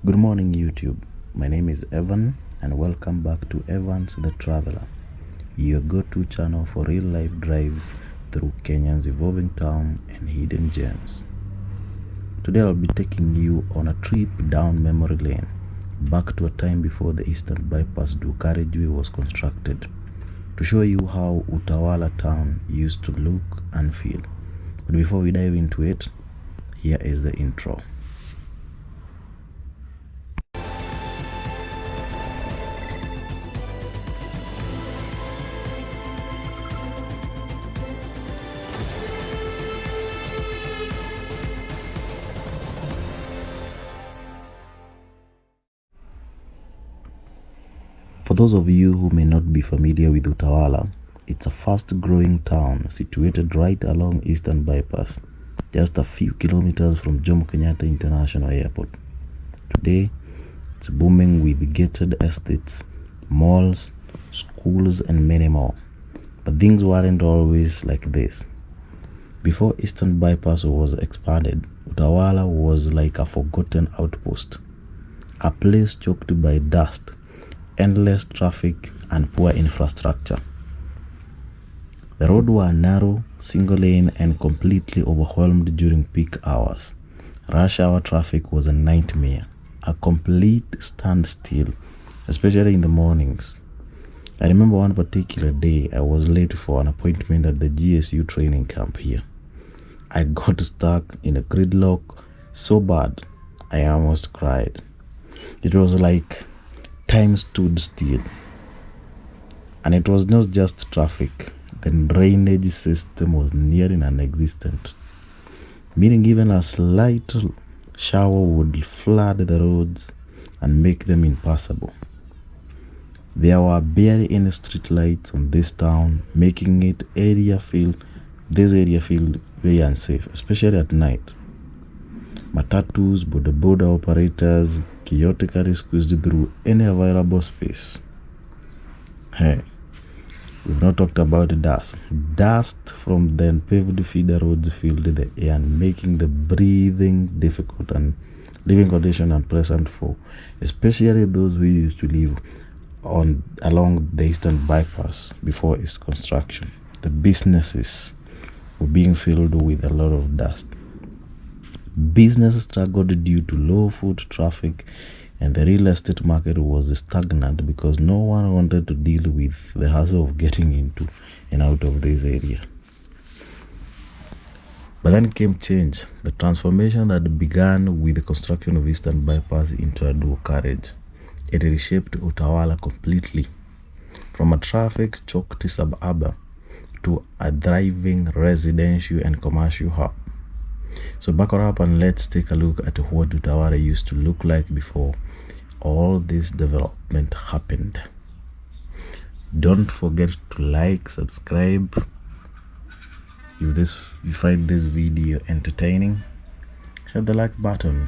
Good morning YouTube, my name is Evan and welcome back to Evans the Traveler, your go-to channel for real-life drives through Kenya's evolving town and hidden gems. Today I'll be taking you on a trip down memory lane, back to a time before the Eastern Bypass to Carriageway was constructed, to show you how Utawala Town used to look and feel. But before we dive into it, here is the intro. For those of you who may not be familiar with Utawala, it's a fast-growing town situated right along Eastern Bypass, just a few kilometers from Jomo Kenyatta International Airport. Today, it's booming with gated estates, malls, schools, and many more. But things weren't always like this. Before Eastern Bypass was expanded, Utawala was like a forgotten outpost, a place choked by dust, endless traffic, and poor infrastructure. The roads were narrow, single lane, and completely overwhelmed during peak hours. Rush hour traffic was a nightmare, a complete standstill, especially in the mornings. I remember one particular day I was late for an appointment at the GSU training camp here. I got stuck in a gridlock so bad I almost cried. It was like time stood still. And it was not just traffic. The drainage system was nearly non-existent, meaning even a slight shower would flood the roads and make them impassable. There were barely any street lights on this town, making this area feel very unsafe, especially at night. Matatus, boda operators chaotically squeezed through any available space. Hey, we've not talked about the dust. Dust from the unpaved feeder roads filled the air, making the breathing difficult and living conditions unpleasant for especially those who used to live along the Eastern Bypass before its construction. The businesses were being filled with a lot of dust. Business struggled due to low foot traffic, and the real estate market was stagnant because no one wanted to deal with the hassle of getting into and out of this area. But then came change, the transformation that began with the construction of Eastern Bypass into a dual carriage. It reshaped Utawala completely, from a traffic-choked suburb to a thriving residential and commercial hub. So buckle up and let's take a look at what Utawala used to look like before all this development happened. Don't forget to like, subscribe. If you find this video entertaining, hit the like button.